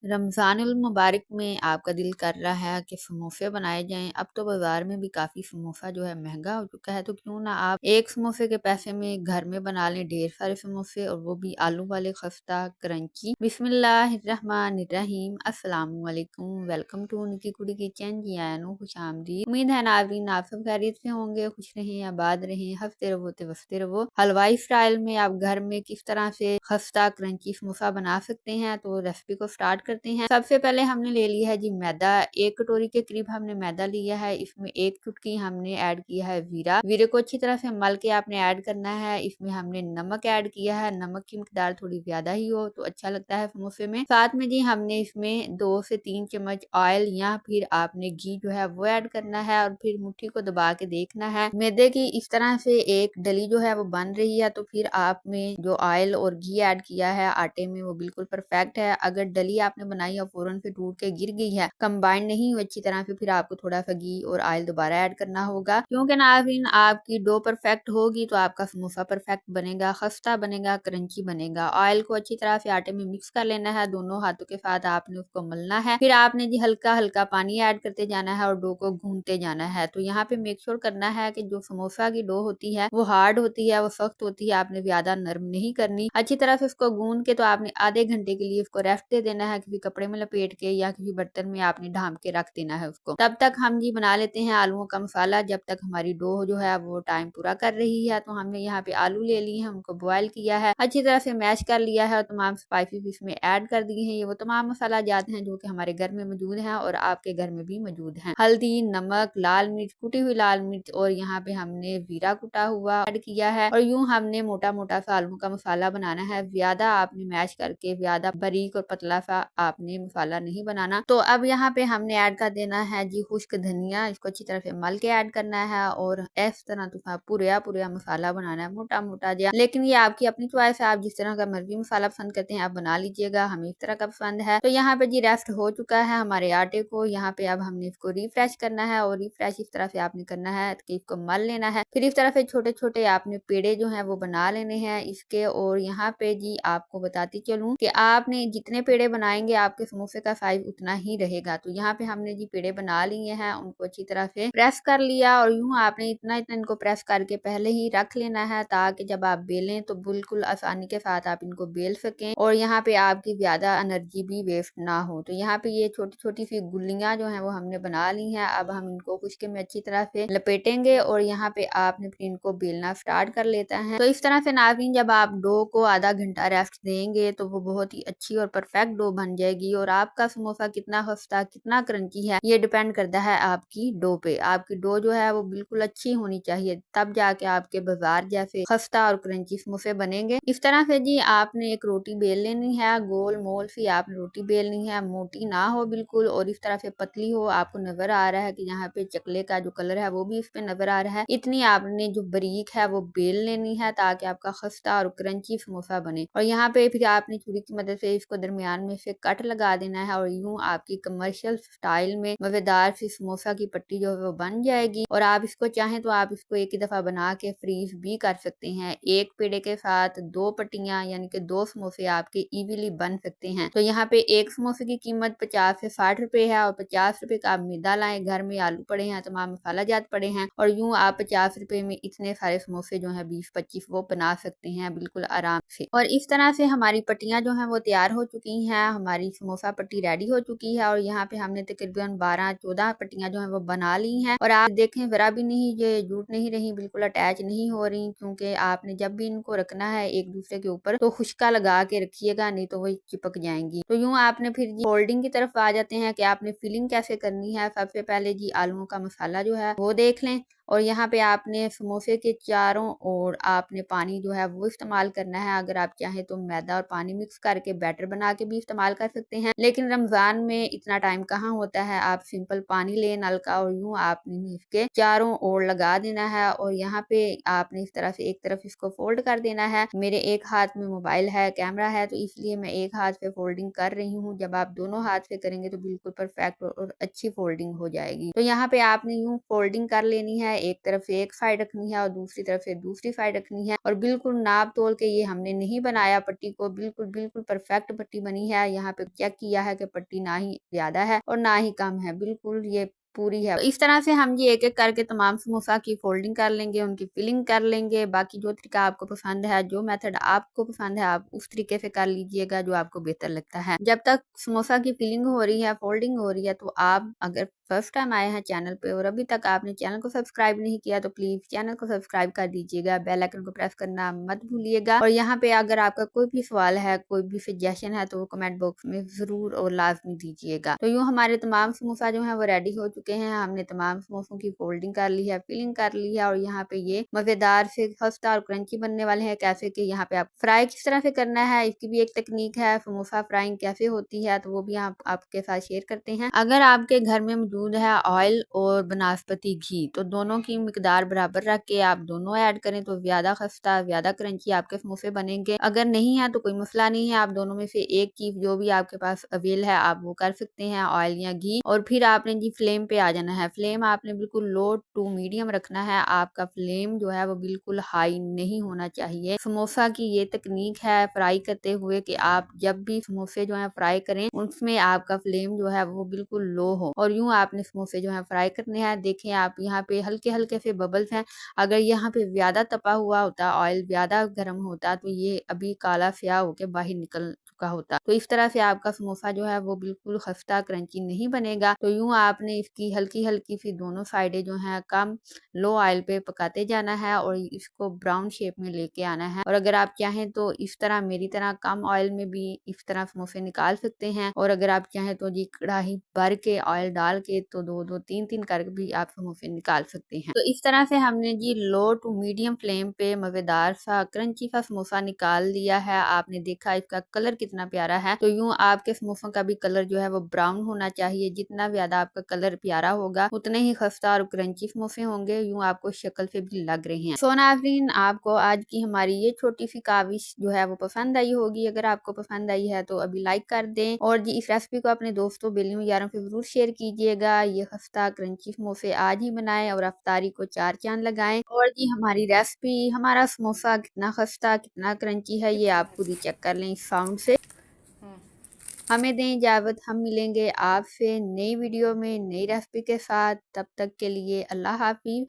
रमज़ानुल मुबारक में आपका दिल कर रहा है कि समोसे बनाए जाएँ। अब तो बाज़ार में भी काफ़ी समोसा जो है महँगा हो चुका है, तो क्यों ना आप एक समोसे के पैसे में घर में बना लें ढेर सारे समोसे और वो भी आलू वाले खस्ता क्रंची। बिस्मिल्लाहिर्रहमानिर्रहीम अस्सलामु अलैकुम। वेलकम टू निकी कुड़ी किचन। जी आया नो खुशामदीद। उम्मीद है नाज़रीन आप सब खैरियत से होंगे, खुश रहें, आबाद रहें, हँसते रहो ते बसते रहो। हलवाई स्टाइल में आप घर में किस तरह से खस्ता क्रंची समोसा बना सकते हैं, तो रेसिपी को स्टार्ट करते हैं। सबसे पहले हमने ले लिया है जी मैदा। 1 कटोरी के करीब हमने मैदा लिया है। इसमें 1 चुटकी हमने ऐड किया है जीरा। जीरे को अच्छी तरह से मल के आपने ऐड करना है। इसमें हमने नमक ऐड किया है। नमक की मिकदार थोड़ी ज्यादा ही हो तो अच्छा लगता है समोसे में। साथ में जी हमने इसमें 2 से 3 चम्मच ऑयल या फिर आपने घी जो है वो ऐड करना है और फिर मुट्ठी को दबा के देखना है। मैदे की इस तरह से एक डली जो है वो बन रही है, तो फिर आपने जो ऑयल और घी ऐड किया है आटे में वो बिल्कुल परफेक्ट है। अगर डली आपने बनाई और फौरन से टूट के गिर गई है, कंबाइंड नहीं हुई अच्छी तरह से, फिर आपको थोड़ा सा घी और ऑयल दोबारा ऐड करना होगा। क्योंकि नाज़रीन आपकी डो परफेक्ट होगी तो आपका समोसा परफेक्ट बनेगा, खस्ता बनेगा, क्रंची बनेगा। ऑयल को अच्छी तरह से आटे में मिक्स कर लेना है, दोनों हाथों के साथ आपने उसको मलना है। फिर आपने जी हल्का हल्का पानी ऐड करते जाना है और डो को गूंथते जाना है। तो यहाँ पे मेक श्योर करना है कि जो समोसा की डो होती है वो हार्ड होती है, वो सख्त होती है, आपने ज्यादा नरम नहीं करनी। अच्छी तरह से उसको गूंद के तो आपने आधे घंटे के लिए उसको रेस्ट दे देना है, किसी कपड़े में लपेट के या किसी बर्तन में आपने ढांप के रख देना है उसको। तब तक हम जी बना लेते हैं आलूओं का मसाला। जब तक हमारी डो जो है वो टाइम पूरा कर रही है, तो हमने यहाँ पे आलू ले लिए हैं, उनको बॉयल किया है, अच्छी तरह से मैश कर लिया है और तमाम स्पाइसेस इसमें ऐड कर दिए हैं। ये वो तमाम मसाला जात हैं जो कि हमारे घर में मौजूद हैं और आपके घर में भी मौजूद हैं। हल्दी, नमक, लाल मिर्च, कुटी हुई लाल मिर्च और यहाँ पे हमने जीरा कुटा हुआ ऐड किया है। और यूं हमने मोटा मोटा सा आलू का मसाला बनाना है। ज्यादा आपने मैश करके ज्यादा बारीक और पतला सा आपने मसाला नहीं बनाना। तो अब यहाँ पे हमने ऐड कर देना है जी खुश्क धनिया। इसको अच्छी तरह से मल के ऐड करना है और इस तरह तो पूरा पूरा मसाला बनाना है, मोटा मोटा जहा। लेकिन ये आपकी अपनी चॉइस है, आप जिस तरह का मर्जी मसाला पसंद करते हैं आप बना लीजिएगा, हमें इस तरह का पसंद है। तो यहाँ पे जी रेस्ट हो चुका है हमारे आटे को। यहाँ पे अब हमने इसको रिफ्रेश करना है और रिफ्रेश इस तरह से आपने करना है कि इसको मल लेना है। फिर इस तरह से छोटे छोटे आपने पेड़े जो है वो बना लेने हैं इसके। और यहाँ पे जी आपको बताती चलूं कि आपने जितने पेड़े बनाएंगे आपके समोसे का साइज उतना ही रहेगा। तो यहाँ पे हमने जी पेड़े बना लिए हैं, उनको अच्छी तरह से प्रेस कर लिया और यूं आपने इतना इतना इनको प्रेस करके पहले ही रख लेना है, ताकि जब आप बेलें तो बिल्कुल आसानी के साथ आप इनको बेल सकें और यहाँ पे आपकी ज्यादा एनर्जी भी वेस्ट ना हो। तो यहाँ पे ये छोटी छोटी सी गुल्लियां जो है वो हमने बना ली हैं। अब हम इनको खुश्के में अच्छी तरह से लपेटेंगे और यहाँ पे आपने फिर इनको बेलना स्टार्ट कर लेता है। तो इस तरह से नाज़रीन जब आप डो को आधा घंटा रेस्ट देंगे तो वो बहुत ही अच्छी और परफेक्ट डो बन जाएगी। और आपका समोसा कितना खस्ता कितना क्रंची है ये डिपेंड करता है आपकी डो पे। आपकी डो जो है वो बिल्कुल अच्छी होनी चाहिए, तब जाके आपके बाजार जैसे खस्ता और क्रंची समोसे बनेंगे। इस तरह से जी आपने एक रोटी बेल लेनी है, गोल मोल सी आपने रोटी बेलनी है, मोटी ना हो बिल्कुल और इस तरह से पतली हो। आपको नजर आ रहा है कि यहाँ पे चकले का जो कलर है वो भी इस पे नजर आ रहा है। इतनी आपने जो बारीक है वो बेल लेनी है ताकि आपका खस्ता और क्रंची समोसा बने। और यहाँ पे फिर आपने छुरी की मदद से इसको दरमियान में से कट लगा देना है और यूं आपकी कमर्शियल स्टाइल में मजेदार सी समोसा की पट्टी जो है वो बन जाएगी। और आप इसको चाहें तो आप इसको एक ही दफा बना के फ्रीज भी कर सकते हैं। एक पेड़े के साथ 2 पट्टियां यानी कि 2 समोसे आपके इजीली बन सकते हैं। तो यहाँ पे एक समोसे की कीमत 50 से 60 रुपए है और 50 रुपए का आप मैदा लाएं, घर में आलू पड़े हैं, तमाम मसाला जात पड़े हैं और यूं आप 50 रुपए में इतने सारे समोसे जो है 20-25 वो बना सकते हैं बिल्कुल आराम से। और इस तरह से हमारी पट्टियां जो हैं वो तैयार हो चुकी हैं, हमारी समोसा पट्टी रेडी हो चुकी है। और यहाँ पे हमने तकरीबन 12-14 पट्टियां जो है वो बना ली हैं और आप देखें जरा भी नहीं ये जुट नहीं रही, बिल्कुल अटैच नहीं हो रही, क्योंकि आपने जब भी इनको रखना है एक दूसरे के ऊपर तो खुश्का लगा के रखिएगा, नहीं तो वो चिपक जाएंगी। तो यूं आपने फिर जी फोल्डिंग की तरफ आ जाते हैं कि आपने फिलिंग कैसे करनी है। सबसे पहले जी आलूओं का मसाला जो है वो देख लें और यहाँ पे आपने समोसे के चारों ओर आपने पानी जो है वो इस्तेमाल करना है। अगर आप चाहें तो मैदा और पानी मिक्स करके बैटर बना के भी इस्तेमाल कर सकते हैं, लेकिन रमजान में इतना टाइम कहाँ होता है। आप सिंपल पानी लें नल का और यूं आपने इसके चारों ओर लगा देना है और यहाँ पे आपने इस तरह से एक तरफ इसको फोल्ड कर देना है। मेरे एक हाथ में मोबाइल है, कैमरा है, तो इसलिए मैं एक हाथ से फोल्डिंग कर रही हूँ। जब आप दोनों हाथ से करेंगे तो बिल्कुल परफेक्ट और अच्छी फोल्डिंग हो जाएगी। तो यहाँ पे आपने यूं फोल्डिंग कर लेनी है एक तरफ से एक साइड रखनी है और दूसरी तरफ से दूसरी साइड रखनी है। और बिल्कुल नाप तोल के ये हमने नहीं बनाया पट्टी को, बिल्कुल बिल्कुल परफेक्ट पट्टी बनी है। यहाँ पे चेक किया है कि पट्टी ना ही ज्यादा है और ना ही कम है, बिल्कुल ये पूरी है। तो इस तरह से हम ये एक एक करके तमाम समोसा की फोल्डिंग कर लेंगे, उनकी फिलिंग कर लेंगे। बाकी जो तरीका आपको पसंद है, जो मेथड आपको पसंद है, आप उस तरीके से कर लीजिएगा जो आपको बेहतर लगता है। जब तक समोसा की फिलिंग हो रही है, फोल्डिंग हो रही है, तो आप अगर फर्स्ट टाइम आए हैं चैनल पे और अभी तक आपने चैनल को सब्सक्राइब नहीं किया तो प्लीज चैनल को सब्सक्राइब कर दीजिएगा, बेल आइकन को प्रेस करना मत भूलिएगा। और यहाँ पे अगर आपका कोई भी सवाल है, कोई भी सजेशन है, तो वो कमेंट बॉक्स में जरूर और लाजमी दीजिएगा। तो यूँ हमारे तमाम समोसा जो है वो रेडी हो चुके हैं। हमने तमाम समोसों की फोल्डिंग कर ली है, फिलिंग कर ली है और यहाँ पे ये मजेदार से खस्ता और क्रंची बनने वाले हैं। कैसे कि यहाँ पे आप फ्राई किस तरह से करना है, इसकी भी एक तकनीक है। समोसा फ्राइंग कैसे होती है तो वो भी आप आपके साथ शेयर करते हैं। अगर आपके घर में मौजूद है ऑयल और बनास्पति घी, तो दोनों की मिकदार बराबर रख के आप दोनों ऐड करें तो ज्यादा खस्ता ज्यादा क्रंची आपके समोसे बनेंगे। अगर नहीं है तो कोई मसला नहीं है, आप दोनों में से एक चीज जो भी आपके पास अवेल है आप वो कर सकते हैं, ऑयल या घी। और फिर आपने जी फ्लेम पे आ जाना है। फ्लेम आपने बिल्कुल लो टू मीडियम रखना है। आपका फ्लेम जो है वो बिल्कुल हाई नहीं होना चाहिए। समोसा की ये तकनीक है फ्राई करते हुए कि आप जब भी समोसे जो है फ्राई करें उसमें आपका फ्लेम जो है वो बिल्कुल लो हो और यूं आपने समोसे जो है फ्राई करने हैं। देखें आप यहाँ पे हल्के हल्के से बबल्स हैं। अगर यहाँ पे ज्यादा तपा हुआ होता, ऑयल ज्यादा गर्म होता, तो ये अभी काला स्याह होके बाहर निकल चुका होता। तो इस तरह से आपका समोसा जो है वो बिल्कुल खस्ता क्रंची नहीं बनेगा। तो यूं आपने इसकी हल्की हल्की सी दोनों साइडें जो है कम लो ऑयल पे पकाते जाना है और इसको ब्राउन शेप में लेके आना है। और अगर आप चाहें तो इस तरह मेरी तरह कम ऑयल में भी इस तरह समोसे निकाल सकते हैं। और अगर आप चाहें तो जी कढ़ाई भर के ऑयल डाल के तो दो दो तीन तीन करके भी आप समोसे निकाल सकते हैं। तो इस तरह से हमने जी लो टू मीडियम फ्लेम पे मजेदार सा क्रंची सा समोसा निकाल लिया है। आपने देखा इसका कलर कितना प्यारा है। तो यूं आपके समोसों का भी कलर जो है वो ब्राउन होना चाहिए। जितना ज्यादा आपका कलर प्यारा होगा उतने ही खस्ता और क्रंची समोसे होंगे। यूं आपको शक्ल से भी लग रहे हैं। सो नाज़रीन, आपको आज की हमारी ये छोटी सी काविश जो है वो पसंद आई होगी। अगर आपको पसंद आई है तो अभी लाइक कर दें और जी इस रेसिपी को अपने दोस्तों बेलियों यारों से जरूर शेयर कीजिएगा। ये खस्ता क्रंची समोसे आज ही बनाएं और अफ्तारी को चार चांद लगाएं। और जी हमारी रेसिपी, हमारा समोसा कितना खस्ता कितना क्रंची है ये आप खुद ही चेक कर लें इस साउंड से। हमें दें इजाज़त, हम मिलेंगे आपसे नई वीडियो में नई रेसिपी के साथ। तब तक के लिए अल्लाह हाफिज।